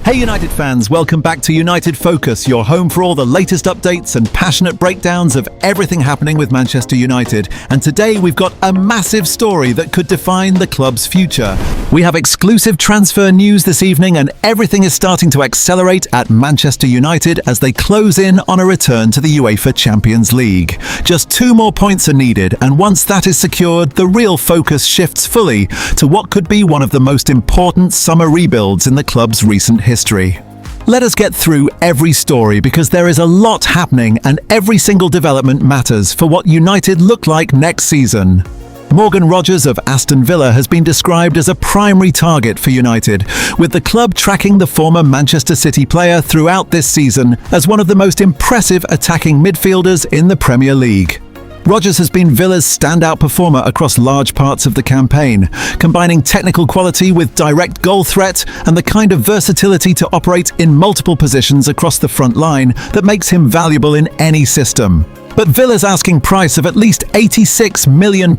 Hey United fans, welcome back to United Focus, your home for all the latest updates and passionate breakdowns of everything happening with Manchester United. And today we've got a massive story that could define the club's future. We have exclusive transfer news this evening and everything is starting to accelerate at Manchester United as they close in on a return to the UEFA Champions League. Just 2 more points are needed, and once that is secured, the real focus shifts fully to what could be one of the most important summer rebuilds in the club's recent history. Let us get through every story because there is a lot happening and every single development matters for what United look like next season. Morgan Rogers of Aston Villa has been described as a primary target for United, with the club tracking the former Manchester City player throughout this season as one of the most impressive attacking midfielders in the Premier League. Rogers has been Villa's standout performer across large parts of the campaign, combining technical quality with direct goal threat and the kind of versatility to operate in multiple positions across the front line that makes him valuable in any system. But Villa's asking price of at least £86 million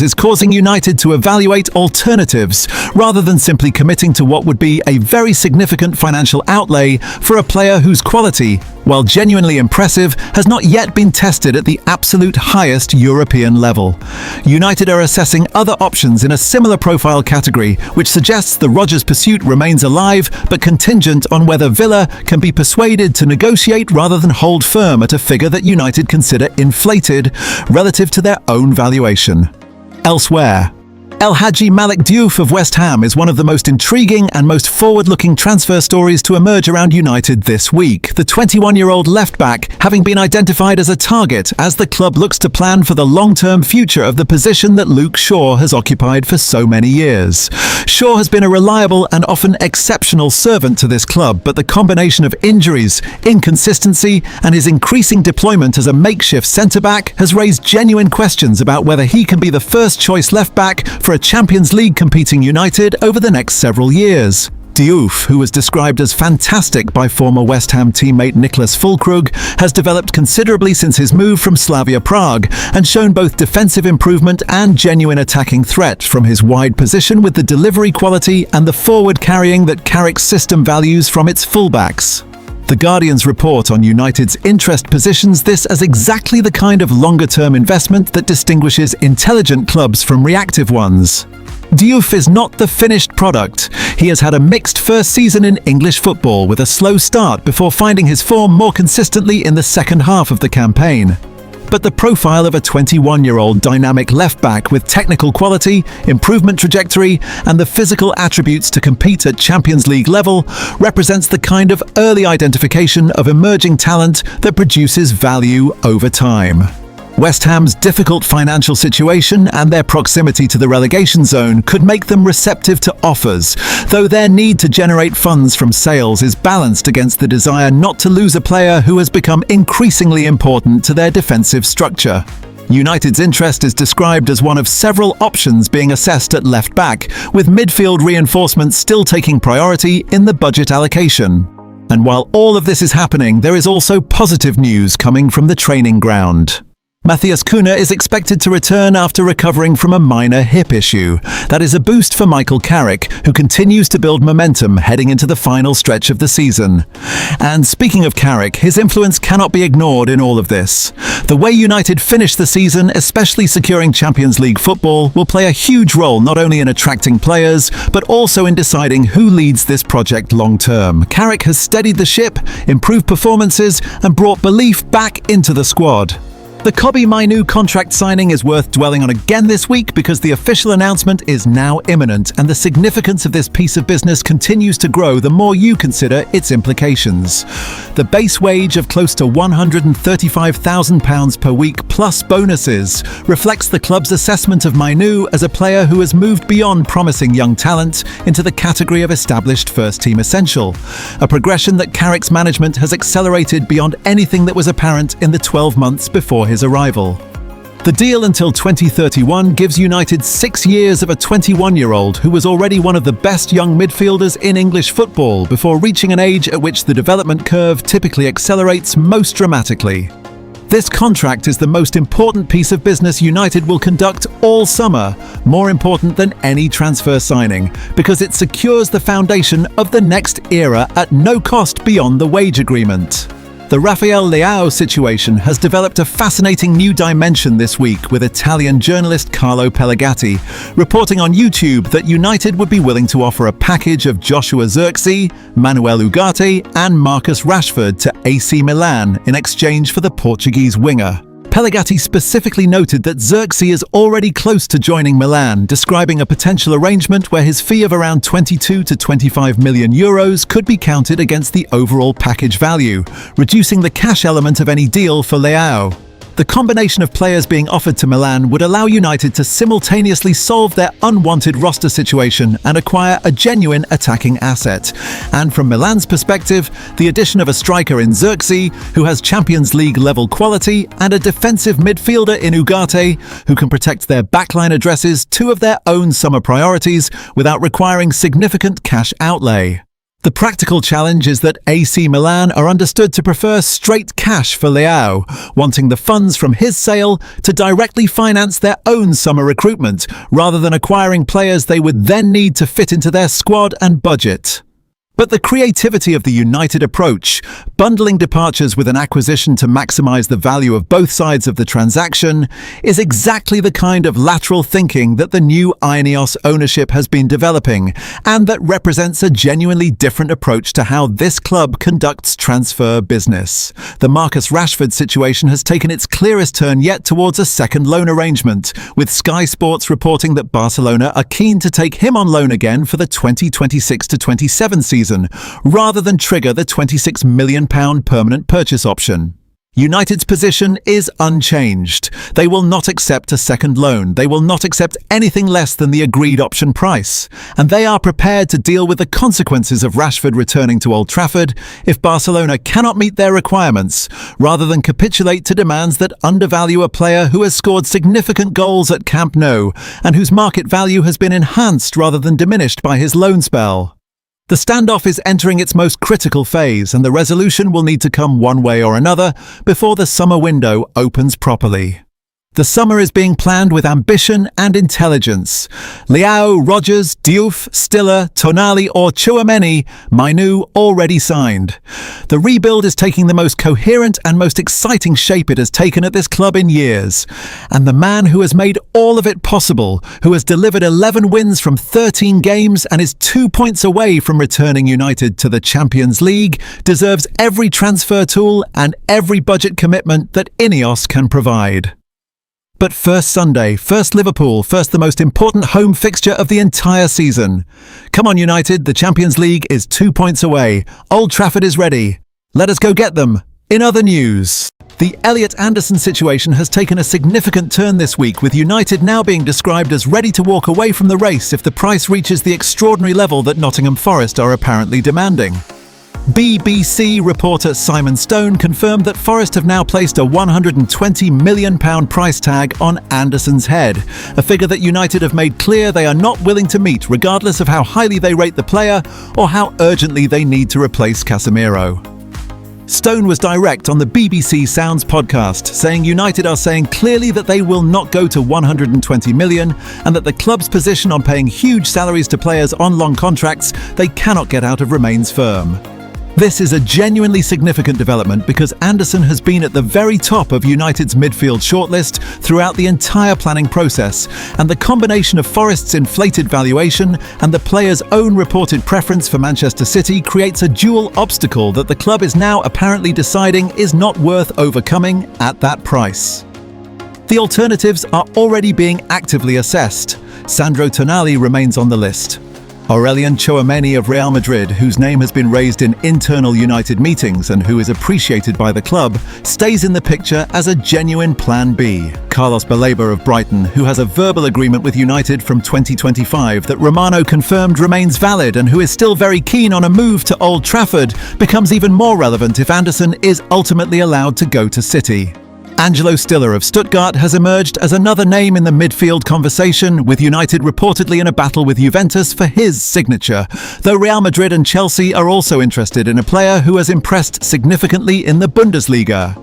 is causing United to evaluate alternatives rather than simply committing to what would be a very significant financial outlay for a player whose quality, while genuinely impressive, has not yet been tested at the absolute highest European level. United are assessing other options in a similar profile category, which suggests the Rogers pursuit remains alive but contingent on whether Villa can be persuaded to negotiate rather than hold firm at a figure that United consider inflated relative to their own valuation. Elsewhere, Hadji Malick Diouf of West Ham is one of the most intriguing and most forward-looking transfer stories to emerge around United this week, the 21-year-old left-back having been identified as a target as the club looks to plan for the long-term future of the position that Luke Shaw has occupied for so many years. Shaw has been a reliable and often exceptional servant to this club, but the combination of injuries, inconsistency, and his increasing deployment as a makeshift centre-back has raised genuine questions about whether he can be the first-choice left-back for a Champions League competing United over the next several years. Diouf, who was described as fantastic by former West Ham teammate Niclas Füllkrug, has developed considerably since his move from Slavia Prague and shown both defensive improvement and genuine attacking threat from his wide position with the delivery quality and the forward carrying that Carrick's system values from its fullbacks. The Guardian's report on United's interest positions this as exactly the kind of longer-term investment that distinguishes intelligent clubs from reactive ones. Diouf is not the finished product. He has had a mixed first season in English football with a slow start before finding his form more consistently in the second half of the campaign. But the profile of a 21-year-old dynamic left-back with technical quality, improvement trajectory, and the physical attributes to compete at Champions League level represents the kind of early identification of emerging talent that produces value over time. West Ham's difficult financial situation and their proximity to the relegation zone could make them receptive to offers, though their need to generate funds from sales is balanced against the desire not to lose a player who has become increasingly important to their defensive structure. United's interest is described as one of several options being assessed at left-back, with midfield reinforcements still taking priority in the budget allocation. And while all of this is happening, there is also positive news coming from the training ground. Matheus Cunha is expected to return after recovering from a minor hip issue. That is a boost for Michael Carrick, who continues to build momentum heading into the final stretch of the season. And speaking of Carrick, his influence cannot be ignored in all of this. The way United finish the season, especially securing Champions League football, will play a huge role not only in attracting players, but also in deciding who leads this project long-term. Carrick has steadied the ship, improved performances, and brought belief back into the squad. The Kobbie Mainoo contract signing is worth dwelling on again this week because the official announcement is now imminent and the significance of this piece of business continues to grow the more you consider its implications. The base wage of close to £135,000 per week plus bonuses reflects the club's assessment of Mainoo as a player who has moved beyond promising young talent into the category of established first-team essential, a progression that Carrick's management has accelerated beyond anything that was apparent in the 12 months before his arrival. The deal until 2031 gives United 6 years of a 21-year-old who was already one of the best young midfielders in English football before reaching an age at which the development curve typically accelerates most dramatically. This contract is the most important piece of business United will conduct all summer, more important than any transfer signing, because it secures the foundation of the next era at no cost beyond the wage agreement. The Rafael Leao situation has developed a fascinating new dimension this week, with Italian journalist Carlo Pellegatti reporting on YouTube that United would be willing to offer a package of Joshua Zirkzee, Manuel Ugarte and Marcus Rashford to AC Milan in exchange for the Portuguese winger. Pellegatti specifically noted that Zirkzee is already close to joining Milan, describing a potential arrangement where his fee of around 22 to 25 million euros could be counted against the overall package value, reducing the cash element of any deal for Leao. The combination of players being offered to Milan would allow United to simultaneously solve their unwanted roster situation and acquire a genuine attacking asset. And from Milan's perspective, the addition of a striker in Zirkzee, who has Champions League level quality, and a defensive midfielder in Ugarte, who can protect their backline addresses, two of their own summer priorities, without requiring significant cash outlay. The practical challenge is that AC Milan are understood to prefer straight cash for Leao, wanting the funds from his sale to directly finance their own summer recruitment, rather than acquiring players they would then need to fit into their squad and budget. But the creativity of the United approach, bundling departures with an acquisition to maximise the value of both sides of the transaction, is exactly the kind of lateral thinking that the new Ineos ownership has been developing, and that represents a genuinely different approach to how this club conducts transfer business. The Marcus Rashford situation has taken its clearest turn yet towards a second loan arrangement, with Sky Sports reporting that Barcelona are keen to take him on loan again for the 2026-27 season, rather than trigger the £26 million permanent purchase option. United's position is unchanged. They will not accept a second loan. They will not accept anything less than the agreed option price. And they are prepared to deal with the consequences of Rashford returning to Old Trafford if Barcelona cannot meet their requirements, rather than capitulate to demands that undervalue a player who has scored significant goals at Camp Nou and whose market value has been enhanced rather than diminished by his loan spell. The standoff is entering its most critical phase, and the resolution will need to come one way or another before the summer window opens properly. The summer is being planned with ambition and intelligence. Leao, Rodgers, Diouf, Stiller, Tonali or Tchouaméni, Mainoo already signed. The rebuild is taking the most coherent and most exciting shape it has taken at this club in years. And the man who has made all of it possible, who has delivered 11 wins from 13 games and is 2 points away from returning United to the Champions League, deserves every transfer tool and every budget commitment that Ineos can provide. But first Sunday, first Liverpool, first the most important home fixture of the entire season. Come on United, the Champions League is 2 points away. Old Trafford is ready. Let us go get them. In other news, the Elliot Anderson situation has taken a significant turn this week, with United now being described as ready to walk away from the race if the price reaches the extraordinary level that Nottingham Forest are apparently demanding. BBC reporter Simon Stone confirmed that Forest have now placed a £120 million price tag on Anderson's head, a figure that United have made clear they are not willing to meet, regardless of how highly they rate the player or how urgently they need to replace Casemiro. Stone was direct on the BBC Sounds podcast, saying United are saying clearly that they will not go to 120 million and that the club's position on paying huge salaries to players on long contracts they cannot get out of remains firm. This is a genuinely significant development because Anderson has been at the very top of United's midfield shortlist throughout the entire planning process, and the combination of Forest's inflated valuation and the player's own reported preference for Manchester City creates a dual obstacle that the club is now apparently deciding is not worth overcoming at that price. The alternatives are already being actively assessed. Sandro Tonali remains on the list. Aurelien Tchouaméni of Real Madrid, whose name has been raised in internal United meetings and who is appreciated by the club, stays in the picture as a genuine Plan B. Carlos Balde of Brighton, who has a verbal agreement with United from 2025 that Romano confirmed remains valid and who is still very keen on a move to Old Trafford, becomes even more relevant if Anderson is ultimately allowed to go to City. Angelo Stiller of Stuttgart has emerged as another name in the midfield conversation, with United reportedly in a battle with Juventus for his signature, though Real Madrid and Chelsea are also interested in a player who has impressed significantly in the Bundesliga.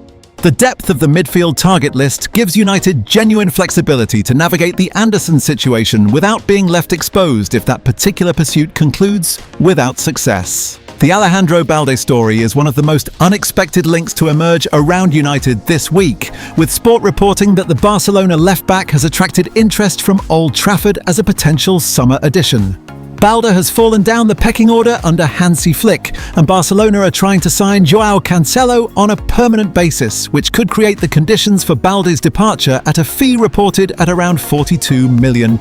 The depth of the midfield target list gives United genuine flexibility to navigate the Anderson situation without being left exposed if that particular pursuit concludes without success. The Alejandro Balde story is one of the most unexpected links to emerge around United this week, with Sport reporting that the Barcelona left-back has attracted interest from Old Trafford as a potential summer addition. Balde has fallen down the pecking order under Hansi Flick, and Barcelona are trying to sign Joao Cancelo on a permanent basis, which could create the conditions for Balde's departure at a fee reported at around £42 million.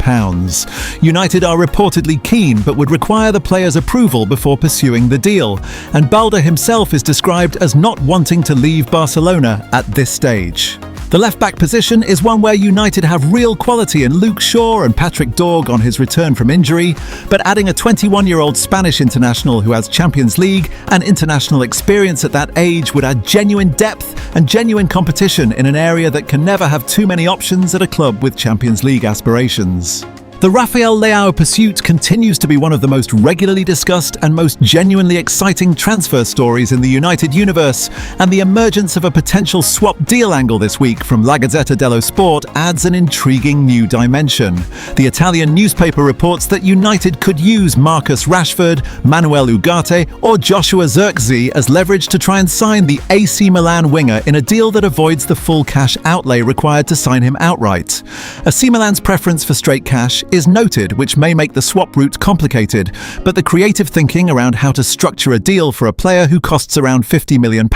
United are reportedly keen, but would require the player's approval before pursuing the deal, and Balde himself is described as not wanting to leave Barcelona at this stage. The left-back position is one where United have real quality in Luke Shaw and Patrick Dorg on his return from injury, but adding a 21-year-old Spanish international who has Champions League and international experience at that age would add genuine depth and genuine competition in an area that can never have too many options at a club with Champions League aspirations. The Rafael Leao pursuit continues to be one of the most regularly discussed and most genuinely exciting transfer stories in the United universe, and the emergence of a potential swap deal angle this week from La Gazzetta dello Sport adds an intriguing new dimension. The Italian newspaper reports that United could use Marcus Rashford, Manuel Ugarte or Joshua Zirkzee as leverage to try and sign the AC Milan winger in a deal that avoids the full cash outlay required to sign him outright. AC Milan's preference for straight cash is noted, which may make the swap route complicated, but the creative thinking around how to structure a deal for a player who costs around £50 million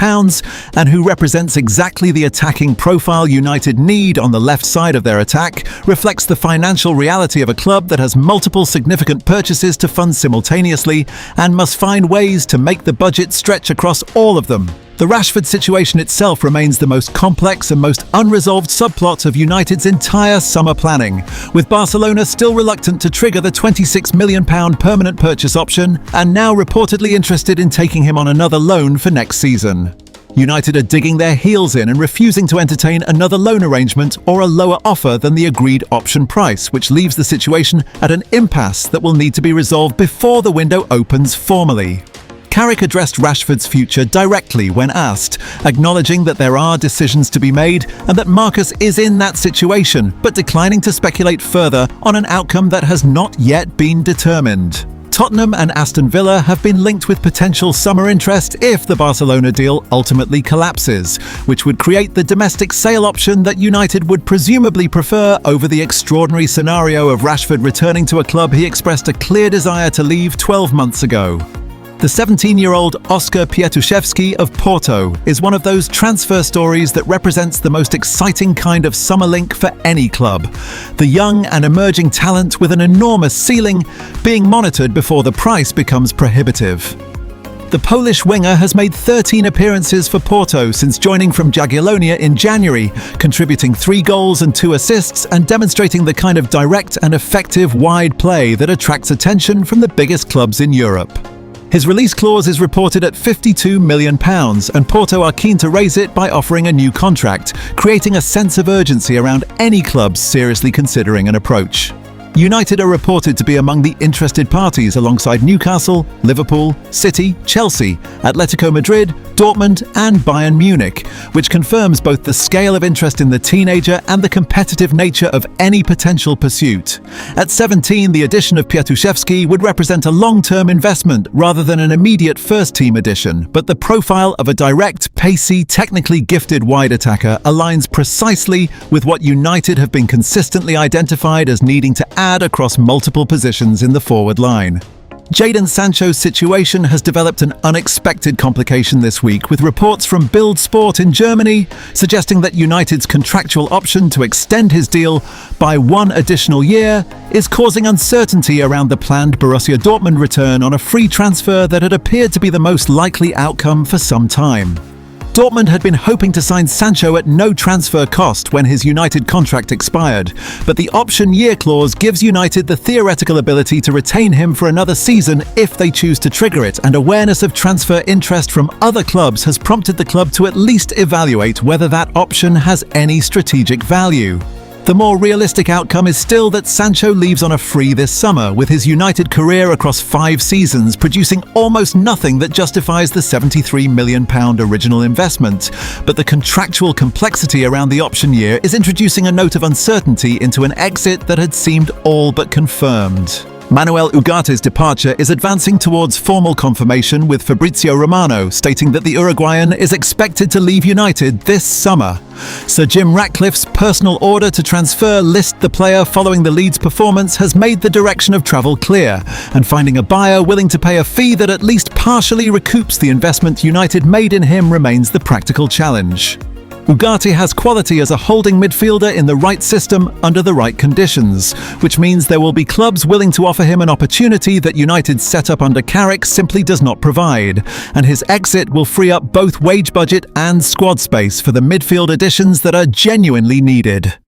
and who represents exactly the attacking profile United need on the left side of their attack reflects the financial reality of a club that has multiple significant purchases to fund simultaneously and must find ways to make the budget stretch across all of them. The Rashford situation itself remains the most complex and most unresolved subplot of United's entire summer planning, with Barcelona still reluctant to trigger the £26 million permanent purchase option and now reportedly interested in taking him on another loan for next season. United are digging their heels in and refusing to entertain another loan arrangement or a lower offer than the agreed option price, which leaves the situation at an impasse that will need to be resolved before the window opens formally. Carrick addressed Rashford's future directly when asked, acknowledging that there are decisions to be made and that Marcus is in that situation, but declining to speculate further on an outcome that has not yet been determined. Tottenham and Aston Villa have been linked with potential summer interest if the Barcelona deal ultimately collapses, which would create the domestic sale option that United would presumably prefer over the extraordinary scenario of Rashford returning to a club he expressed a clear desire to leave 12 months ago. The 17-year-old Oscar Piatuszewski of Porto is one of those transfer stories that represents the most exciting kind of summer link for any club. The young and emerging talent with an enormous ceiling being monitored before the price becomes prohibitive. The Polish winger has made 13 appearances for Porto since joining from Jagiellonia in January, contributing 3 goals and 2 assists and demonstrating the kind of direct and effective wide play that attracts attention from the biggest clubs in Europe. His release clause is reported at £52 million, and Porto are keen to raise it by offering a new contract, creating a sense of urgency around any clubs seriously considering an approach. United are reported to be among the interested parties alongside Newcastle, Liverpool, City, Chelsea, Atletico Madrid, Dortmund and Bayern Munich, which confirms both the scale of interest in the teenager and the competitive nature of any potential pursuit. At 17, the addition of Piatuszewski would represent a long-term investment rather than an immediate first-team addition, but the profile of a direct, pacey, technically gifted wide attacker aligns precisely with what United have been consistently identified as needing to add across multiple positions in the forward line. Jadon Sancho's situation has developed an unexpected complication this week, with reports from Bild Sport in Germany suggesting that United's contractual option to extend his deal by 1 additional year is causing uncertainty around the planned Borussia Dortmund return on a free transfer that had appeared to be the most likely outcome for some time. Dortmund had been hoping to sign Sancho at no transfer cost when his United contract expired, but the option year clause gives United the theoretical ability to retain him for another season if they choose to trigger it, and awareness of transfer interest from other clubs has prompted the club to at least evaluate whether that option has any strategic value. The more realistic outcome is still that Sancho leaves on a free this summer, with his United career across 5 seasons producing almost nothing that justifies the £73 million original investment. But the contractual complexity around the option year is introducing a note of uncertainty into an exit that had seemed all but confirmed. Manuel Ugarte's departure is advancing towards formal confirmation, with Fabrizio Romano stating that the Uruguayan is expected to leave United this summer. Sir Jim Ratcliffe's personal order to transfer list the player following the Leeds performance has made the direction of travel clear, and finding a buyer willing to pay a fee that at least partially recoups the investment United made in him remains the practical challenge. Ugarte has quality as a holding midfielder in the right system under the right conditions, which means there will be clubs willing to offer him an opportunity that United's setup under Carrick simply does not provide, and his exit will free up both wage budget and squad space for the midfield additions that are genuinely needed.